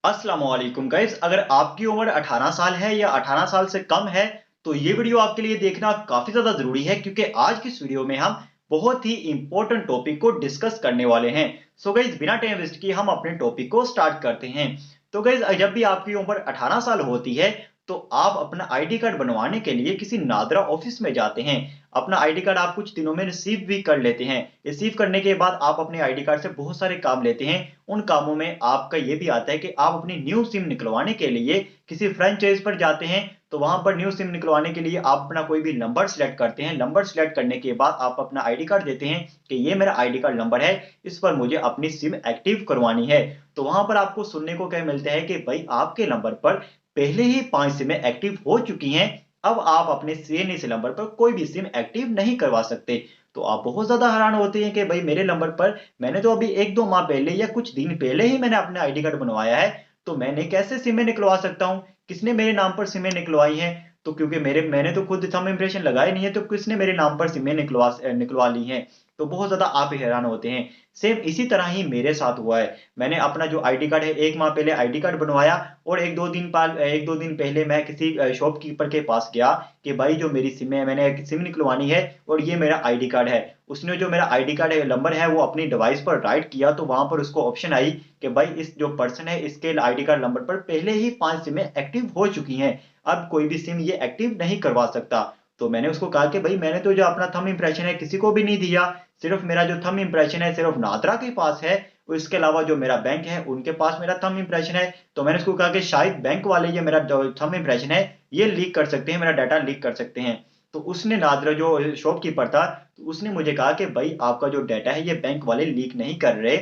अस्सलाम वालेकुम गाइस। अगर आपकी उम्र 18 साल है या 18 साल से कम है तो ये वीडियो आपके लिए देखना काफी ज्यादा जरूरी है, क्योंकि आज की इस वीडियो में हम बहुत ही इंपॉर्टेंट टॉपिक को डिस्कस करने वाले हैं। सो गाइस, बिना टाइम वेस्ट किए हम अपने टॉपिक को स्टार्ट करते हैं। तो गाइस, जब भी आपकी उम्र 18 साल होती है तो आप अपना आईडी कार्ड बनवाने के लिए किसी नादरा ऑफिस में जाते हैं। अपना आईडी कार्ड आप कुछ दिनों में रिसीव भी कर लेते हैं। रिसीव करने के बाद आप अपने आईडी कार्ड से बहुत सारे काम लेते हैं। उन कामों में आपका ये भी आता है कि आप अपनी न्यू सिम निकलवाने के लिए किसी फ्रेंचाइज पर जाते हैं। तो वहां पर न्यू सिम निकलवाने के लिए आप अपना कोई भी नंबर सिलेक्ट करते हैं। नंबर सिलेक्ट करने के बाद आप अपना आईडी कार्ड देते हैं कि ये मेरा आईडी कार्ड नंबर है, इस पर मुझे अपनी सिम एक्टिव करवानी है। तो वहां पर आपको सुनने को क्या मिलता है कि भाई आपके नंबर पर पहले ही 5 सिमें एक्टिव हो चुकी हैं। अब आप अपने सीएनए नंबर पर कोई भी सिम एक्टिव नहीं करवा सकते। तो आप बहुत ज्यादा हैरान होते हैं कि भाई मेरे नंबर पर मैंने तो अभी 1-2 माह पहले या कुछ दिन पहले ही मैंने अपने आईडी कार्ड बनवाया है, तो मैंने कैसे सिमें निकलवा सकता हूँ? किसने मेरे नाम पर सिमें निकलवाई हैं? तो क्योंकि मैंने तो खुद थंब इम्प्रेशन लगाया नहीं है, तो किसने मेरे नाम पर सिमें निकलवा ली हैं? तो बहुत ज्यादा आप हैरान होते हैं। सेम इसी तरह ही मेरे साथ हुआ है। मैंने अपना जो आईडी कार्ड है 1 माह पहले आईडी कार्ड बनवाया, और एक दो दिन पहले मैं किसी शॉपकीपर के पास गया कि भाई जो मेरी सिम है, मैंने एक सिम निकलवानी है और ये मेरा आईडी कार्ड है। उसने जो मेरा आईडी कार्ड है नंबर है वो अपनी डिवाइस पर राइट किया, तो वहां पर उसको ऑप्शन आई कि भाई इस जो पर्सन है इसके आईडी कार्ड नंबर पर पहले ही 5 सिमें एक्टिव हो चुकी हैं, अब कोई भी सिम ये एक्टिव नहीं करवा सकता। तो मैंने उसको कहा कि भाई मैंने तो जो अपना थंब इम्प्रेशन है किसी को भी नहीं दिया, सिर्फ मेरा जो थंब इम्प्रेशन है सिर्फ नादरा के पास है, और इसके अलावा जो मेरा बैंक है उनके पास मेरा थंब इम्प्रेशन है। तो मैंने उसको कहा कि शायद बैंक वाले ये मेरा थंब इम्प्रेशन है ये लीक कर सकते हैं, मेरा डाटा लीक कर सकते हैं। तो उसने नादरा जो शॉपकीपर था, तो उसने मुझे कहा कि भाई आपका जो डाटा है ये बैंक वाले लीक नहीं कर रहे,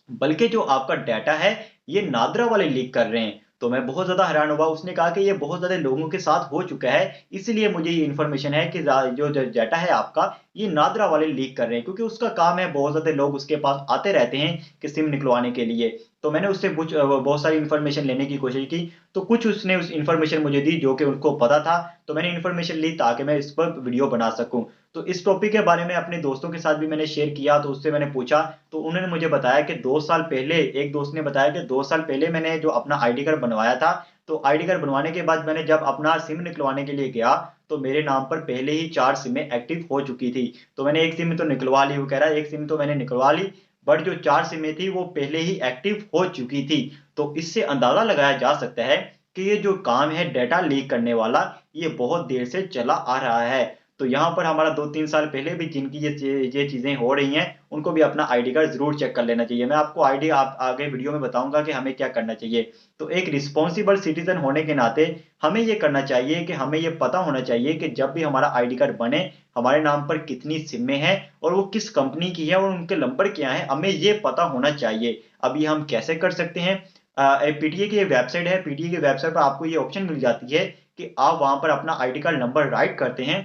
बल्कि जो आपका डाटा है ये नादरा वाले लीक कर रहे हैं। तो मैं बहुत ज्यादा हैरान हुआ। उसने कहा कि ये बहुत ज्यादा लोगों के साथ हो चुका है, इसलिए मुझे ये इन्फॉर्मेशन है कि जो डाटा है आपका ये नादरा वाले लीक कर रहे हैं, क्योंकि उसका काम है, बहुत ज्यादा लोग उसके पास आते रहते हैं कि सिम निकलवाने के लिए। तो मैंने उससे बहुत सारी इन्फॉर्मेशन लेने की कोशिश की, तो कुछ उसने उस इन्फॉर्मेशन मुझे दी जो कि उनको पता था। तो मैंने इन्फॉर्मेशन ली ताकि मैं इस पर वीडियो बना सकूं। तो इस टॉपिक के बारे में अपने दोस्तों के साथ भी मैंने शेयर किया, तो उससे मैंने पूछा, तो उन्होंने मुझे बताया कि 2 साल पहले, एक दोस्त ने बताया कि 2 साल पहले मैंने जो अपना आईडी कार्ड बनवाया था, तो आईडी कार्ड बनवाने के बाद मैंने जब अपना सिम निकलवाने के लिए गया तो मेरे नाम पर पहले ही 4 सिमें एक्टिव हो चुकी थी। तो मैंने एक सिम तो निकलवा ली, वो कह रहा है एक सिम तो मैंने निकलवा ली, बट जो 4 सिमें थी वो पहले ही एक्टिव हो चुकी थी। तो इससे अंदाजा लगाया जा सकता है कि ये जो काम है डाटा लीक करने वाला, ये बहुत देर से चला आ रहा है। तो यहाँ पर हमारा 2-3 साल पहले भी जिनकी ये चीजें हो रही हैं उनको भी अपना आईडी कार्ड जरूर चेक कर लेना चाहिए। मैं आपको आईडी आप आगे वीडियो में बताऊंगा कि हमें क्या करना चाहिए। तो एक रिस्पॉन्सिबल सिटीजन होने के नाते हमें ये करना चाहिए कि हमें ये पता होना चाहिए कि जब भी हमारा आईडी कार्ड बने हमारे नाम पर कितनी सिमें हैं और वो किस कंपनी की है और उनके नंबर क्या है, हमें ये पता होना चाहिए। अब ये हम कैसे कर सकते हैं? पीटीए की वेबसाइट है, पीटीए की वेबसाइट पर आपको ये ऑप्शन मिल जाती है कि आप वहां पर अपना आईडी कार्ड नंबर राइट करते हैं।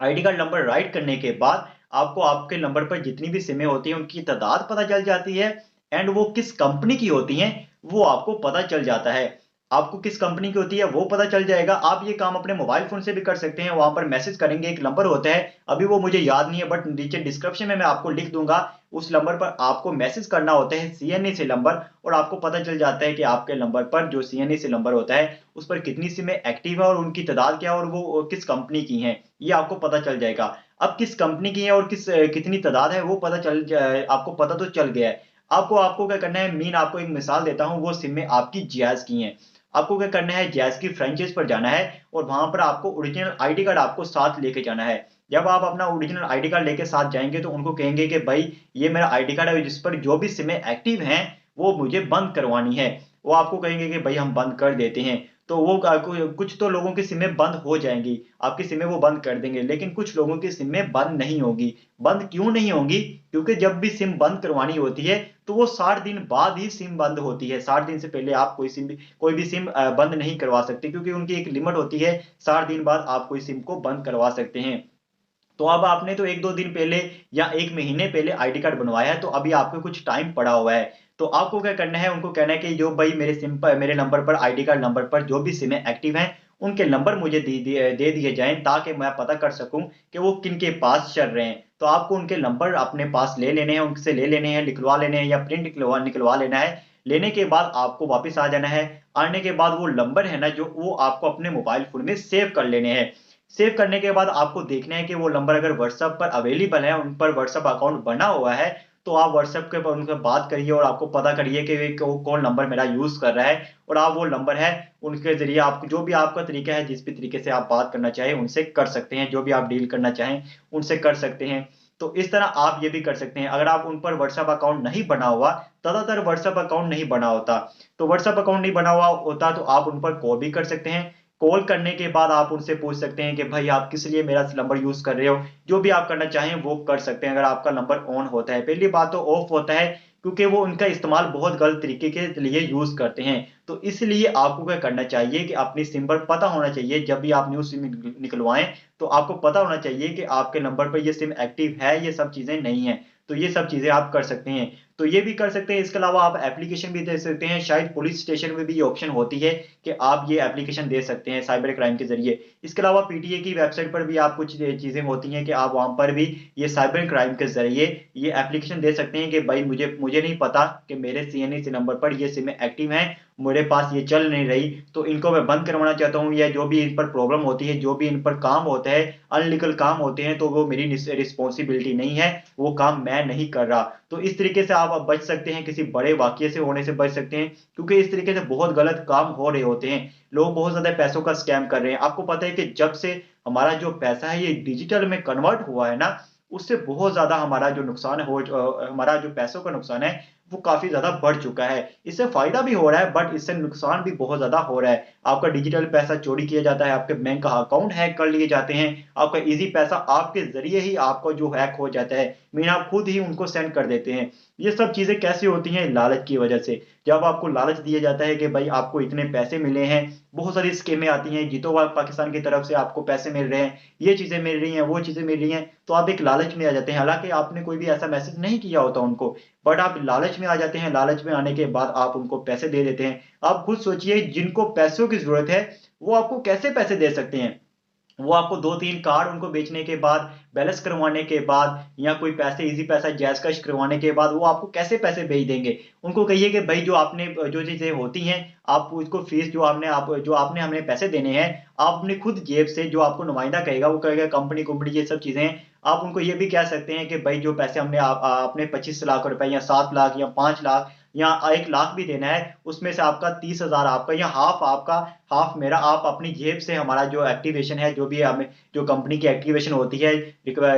आईडी कार्ड नंबर राइट करने के बाद आपको आपके नंबर पर जितनी भी सिमें होती हैं उनकी तादाद पता चल जाती है, एंड वो किस कंपनी की होती हैं वो आपको पता चल जाता है। आपको किस कंपनी की होती है वो पता चल जाएगा। आप ये काम अपने मोबाइल फोन से भी कर सकते हैं। वहां पर मैसेज करेंगे, एक नंबर होता है, अभी वो मुझे याद नहीं है बट नीचे डिस्क्रिप्शन में मैं आपको लिख दूंगा। उस नंबर पर आपको मैसेज करना होता है सीएनए से नंबर, और आपको पता चल जाता है कि आपके नंबर पर जो सीएनए से नंबर होता है उस पर कितनी सिमें एक्टिव है और उनकी तादाद क्या है और वो किस कंपनी की हैं, ये आपको पता चल जाएगा। अब किस कंपनी की है और कितनी तादाद है वो पता चल जाए, आपको पता तो चल गया है। आपको आपको क्या करना है, आपको एक मिसाल देता हूँ, वो सिमें आपकी जायज की हैं। आपको क्या करना है, जायज की फ्रेंचाइज पर जाना है और वहां पर आपको ओरिजिनल आईडी कार्ड आपको साथ लेके जाना है। जब आप अपना ओरिजिनल आईडी कार्ड लेके साथ जाएंगे तो उनको कहेंगे कि भाई ये मेरा आईडी कार्ड है जिस पर जो भी सिमें एक्टिव हैं वो मुझे बंद करवानी है। वो आपको कहेंगे कि भाई हम बंद कर देते हैं। तो वो कुछ तो लोगों की सिमें बंद हो जाएंगी, आपकी सिमें वो बंद कर देंगे, लेकिन कुछ लोगों की सिमें बंद नहीं होगी। बंद क्यों नहीं होगी? क्योंकि जब भी सिम बंद करवानी होती है तो वो 60 दिन बाद ही सिम बंद होती है। 60 दिन से पहले आप कोई भी सिम बंद नहीं करवा सकते, क्योंकि उनकी एक लिमिट होती है, 60 दिन बाद आप कोई सिम को बंद करवा सकते हैं। तो अब आपने तो 1-2 दिन पहले या 1 महीने पहले आईडी कार्ड बनवाया है, तो अभी आपको कुछ टाइम पड़ा हुआ है। तो आपको क्या करना है, उनको कहना है कि जो भाई मेरे सिम पर, मेरे नंबर पर, आईडी कार्ड नंबर पर जो भी सिमें एक्टिव हैं उनके नंबर मुझे दे दिए जाएं, ताकि मैं पता कर सकूं कि वो किन के पास चल रहे हैं। तो आपको उनके नंबर अपने पास ले लेने हैं, उनसे ले लेने हैं, लिखवा लेने हैं या प्रिंट निकलवा निकलवा लेना है। लेने के बाद आपको वापस आ जाना है। आने के बाद वो नंबर है ना जो वो आपको अपने मोबाइल फोन में सेव कर लेने हैं। सेव करने के बाद आपको देखना है कि वो नंबर अगर व्हाट्सएप पर अवेलेबल है, उन पर व्हाट्सएप अकाउंट बना हुआ है, तो आप व्हाट्सएप के पर उनसे बात करिए और आपको पता करिए कि वो कौन नंबर मेरा यूज कर रहा है, और आप वो नंबर है उनके जरिए आप जो भी आपका तरीका है, जिस भी तरीके से आप बात करना चाहें उनसे कर सकते हैं, जो भी आप डील करना चाहें उनसे कर सकते हैं। तो इस तरह आप ये भी कर सकते हैं। अगर आप उन पर व्हाट्सएप अकाउंट नहीं बना हुआ, ज्यादातर व्हाट्सएप अकाउंट नहीं बना होता, तो व्हाट्सएप अकाउंट नहीं बना हुआ होता तो आप उन पर कॉल भी कर सकते हैं। कॉल करने के बाद आप उनसे पूछ सकते हैं कि भाई आप किस लिए मेरा नंबर यूज कर रहे हो, जो भी आप करना चाहें वो कर सकते हैं अगर आपका नंबर ऑन होता है। पहली बात तो ऑफ होता है क्योंकि वो उनका इस्तेमाल बहुत गलत तरीके के लिए यूज करते हैं। तो इसलिए आपको क्या करना चाहिए कि अपनी सिम पर पता होना चाहिए, जब भी आप न्यू सिम निकलवाएं तो आपको पता होना चाहिए कि आपके नंबर पर ये सिम एक्टिव है, ये सब चीजें नहीं है। तो ये सब चीजें आप कर सकते हैं। तो ये भी कर सकते हैं। इसके अलावा आप एप्लीकेशन भी दे सकते हैं। शायद पुलिस स्टेशन में भी ये ऑप्शन होती है कि आप ये एप्लीकेशन दे सकते हैं साइबर क्राइम के जरिए। इसके अलावा पीटीए की वेबसाइट पर भी आप कुछ चीजें होती हैं कि आप वहां पर भी ये साइबर क्राइम के जरिए ये एप्लीकेशन दे सकते हैं कि भाई मुझे मुझे नहीं पता कि मेरे सीएनई नंबर पर ये सिम एक्टिव है, मेरे पास ये चल नहीं रही, तो इनको मैं बंद करवाना चाहता हूँ, या जो भी इन पर प्रॉब्लम होती है, जो भी इन पर काम होता है, अनलीगल काम होते हैं, तो वो मेरी रिस्पॉन्सिबिलिटी नहीं है, वो काम मैं नहीं कर रहा। तो इस तरीके से आप बच सकते हैं, किसी बड़े वाकये से होने से बच सकते हैं, क्योंकि इस तरीके से बहुत गलत काम हो रहे होते हैं। लोग बहुत ज्यादा पैसों का स्कैम कर रहे हैं। आपको पता है कि जब से हमारा जो पैसा है ये डिजिटल में कन्वर्ट हुआ है ना, उससे बहुत ज्यादा हमारा जो नुकसान हो हमारा जो पैसों का नुकसान है वो काफी ज्यादा बढ़ चुका है। इससे फायदा भी हो रहा है बट इससे नुकसान भी बहुत ज्यादा हो रहा है। आपका डिजिटल पैसा चोरी किया जाता है, आपके बैंक का अकाउंट हैक कर लिए जाते हैं, आपका इजी पैसा आपके जरिए ही आपका जो हैक हो जाता है, मीन आप खुद ही उनको सेंड कर देते हैं। ये सब चीजें कैसे होती हैं? लालच की वजह से। जब आपको लालच दिया जाता है कि भाई आपको इतने पैसे मिले हैं, बहुत सारी स्कीमें आती हैं, जीतो पाकिस्तान की तरफ से आपको पैसे मिल रहे हैं, ये चीजें मिल रही हैं, वो चीजें मिल रही हैं, तो आप एक लालच में आ जाते हैं। हालांकि आपने कोई भी ऐसा मैसेज नहीं किया होता उनको, बट आप लालच में आ जाते हैं। लालच में आने के बाद आप उनको पैसे दे देते हैं। आप खुद सोचिए, जिनको पैसों की जरूरत है वो आपको कैसे पैसे दे सकते हैं? वो आपको 2-3 कार्ड उनको बेचने के बाद, बैलेंस करवाने के बाद, या कोई पैसे इजी पैसा जैज कैश करवाने के बाद वो आपको कैसे पैसे भेज देंगे? उनको कहिए कि भाई जो आपने जो चीजें होती हैं, आप उसको फीस जो आपने हमें पैसे देने हैं, आप अपनी खुद जेब से, जो आपको नुमाइंदा कहेगा वो कहेगा कंपनी कुंपनी ये सब चीजें, आप उनको ये भी कह सकते हैं कि भाई जो पैसे हमने आपने 25 लाख रुपए या 7 लाख या 5 लाख या 1 लाख भी देना है, उसमें से आपका 30,000 आपका या हाफ आपका, हाफ मेरा, आप अपनी जेब से हमारा जो एक्टिवेशन है, जो भी हमें जो कंपनी की एक्टिवेशन होती है,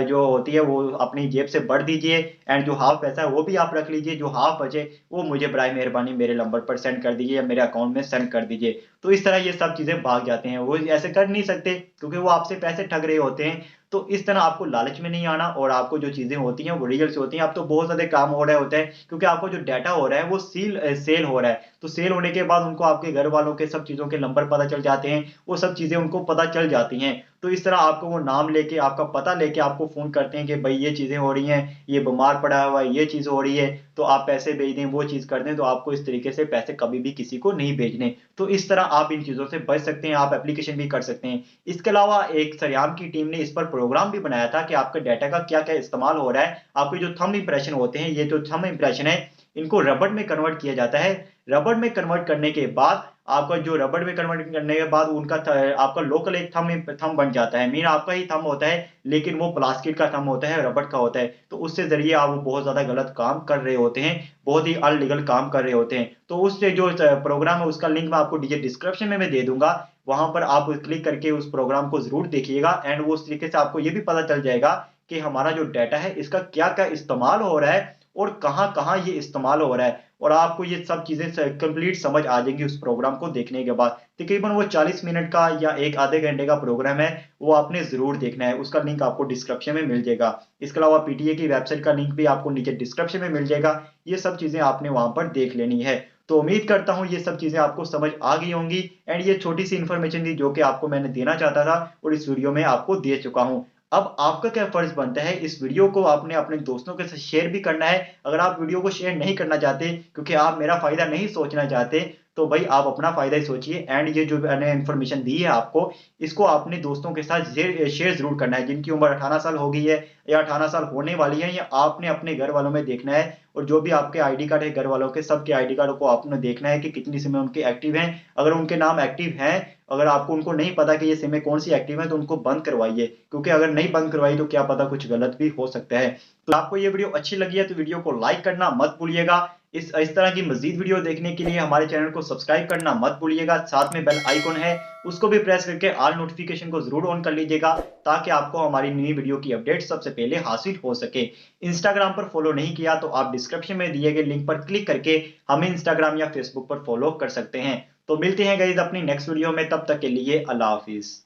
जो होती है वो अपनी जेब से भर दीजिए, एंड जो हाफ पैसा है वो भी आप रख लीजिए, जो हाफ बचे वो मुझे बराए मेहरबानी मेरे नंबर पर सेंड कर दीजिए या मेरे अकाउंट में सेंड कर दीजिए। तो इस तरह ये सब चीजें भाग जाते हैं। वो ऐसे कर नहीं सकते क्योंकि वो आपसे पैसे ठग रहे होते हैं। तो इस तरह आपको लालच में नहीं आना, और आपको जो चीजें होती हैं वो रियल से होती हैं। अब तो बहुत ज्यादा काम हो रहे होते हैं क्योंकि आपको जो डाटा हो रहा है वो सेल हो रहा है, तो सेल होने के बाद उनको आपके घर वालों के सब चीजों के नंबर पता चल जाते हैं, वो सब चीजें उनको पता चल जाती हैं। तो इस तरह आपको वो नाम लेके, आपका पता लेके आपको फोन करते हैं कि भाई ये चीजें हो रही हैं, ये बीमार पड़ा हुआ है, ये चीज हो रही है, तो आप पैसे भेज दें, वो चीज कर दें। तो आपको इस तरीके से पैसे कभी भी किसी को नहीं भेजने। तो इस तरह आप इन चीजों से बच सकते हैं। आप एप्लीकेशन भी कर सकते हैं। इसके अलावा एक सरेआम की टीम ने इस पर प्रोग्राम भी बनाया था कि आपके डाटा का क्या क्या इस्तेमाल हो रहा है। आपके जो थंब इंप्रेशन होते हैं, ये जो थंब इंप्रेशन है, इनको रबड़ में कन्वर्ट किया जाता है। रबड़ में कन्वर्ट करने के बाद आपका जो रबड़ में कन्वर्ट करने के बाद उनका आपका लोकल एक थंब बन जाता है। मीन आपका ही थंब होता है, लेकिन वो प्लास्टिक का थंब होता है, रबड़ का होता है। तो उससे जरिए आप बहुत ज्यादा गलत काम कर रहे होते हैं, बहुत ही अनलीगल काम कर रहे होते हैं। तो उससे जो प्रोग्राम है उसका लिंक मैं आपको डिस्क्रिप्शन में मैं दे दूंगा, वहां पर आप क्लिक करके उस प्रोग्राम को जरूर देखिएगा। एंड वो उस तरीके से आपको ये भी पता चल जाएगा कि हमारा जो डाटा है इसका क्या क्या इस्तेमाल हो रहा है और कहाँ कहाँ ये इस्तेमाल हो रहा है। और आपको ये सब चीजें कंप्लीट समझ आ जाएंगी उस प्रोग्राम को देखने के बाद। तकरीबन वो 40 मिनट का या एक आधे घंटे का प्रोग्राम है, वो आपने जरूर देखना है। उसका लिंक आपको डिस्क्रिप्शन में मिल जाएगा। इसके अलावा पीटीए की वेबसाइट का लिंक भी आपको नीचे डिस्क्रिप्शन में मिल जाएगा। ये सब चीजें आपने वहां पर देख लेनी है। तो उम्मीद करता हूं ये सब चीजें आपको समझ आ गई होंगी। एंड ये छोटी सी इन्फॉर्मेशन थी जो कि आपको मैंने देना चाहता था और इस वीडियो में आपको दे चुका हूं। अब आपका क्या फर्ज बनता है, इस वीडियो को आपने अपने दोस्तों के साथ शेयर भी करना है। अगर आप वीडियो को शेयर नहीं करना चाहते क्योंकि आप मेरा फायदा नहीं सोचना चाहते, तो भाई आप अपना फायदा ही सोचिए। एंड ये जो मैंने इन्फॉर्मेशन दी है आपको, इसको अपने दोस्तों के साथ शेयर जरूर करना है, जिनकी उम्र 18 साल हो गई है या 18 साल होने वाली है, या आपने अपने घर वालों में देखना है और जो भी आपके आईडी कार्ड है घर वालों के, सबके आईडी कार्ड को आपने देखना है कि कितनी सिमें उनके एक्टिव हैं। अगर उनके नाम एक्टिव हैं, अगर आपको उनको नहीं पता कि ये सिमें कौन सी एक्टिव है, तो उनको बंद करवाइए, क्योंकि अगर नहीं बंद करवाई तो क्या पता कुछ गलत भी हो सकता है। तो आपको ये वीडियो अच्छी लगी है तो वीडियो को लाइक करना मत भूलिएगा। इस तरह की मजीद वीडियो देखने के लिए हमारे चैनल को सब्सक्राइब करना मत भूलिएगा। साथ में बेल आइकॉन है, उसको भी प्रेस करके ऑल नोटिफिकेशन को जरूर ऑन कर लीजिएगा, ताकि आपको हमारी नई वीडियो की अपडेट सबसे पहले हासिल हो सके। इंस्टाग्राम पर फॉलो नहीं किया तो आप डिस्क्रिप्शन में दिए गए लिंक पर क्लिक करके हमें इंस्टाग्राम या फेसबुक पर फॉलो कर सकते हैं। तो मिलते हैं गाइस अपनी नेक्स्ट वीडियो में, तब तक के लिए अल्लाह हाफिज।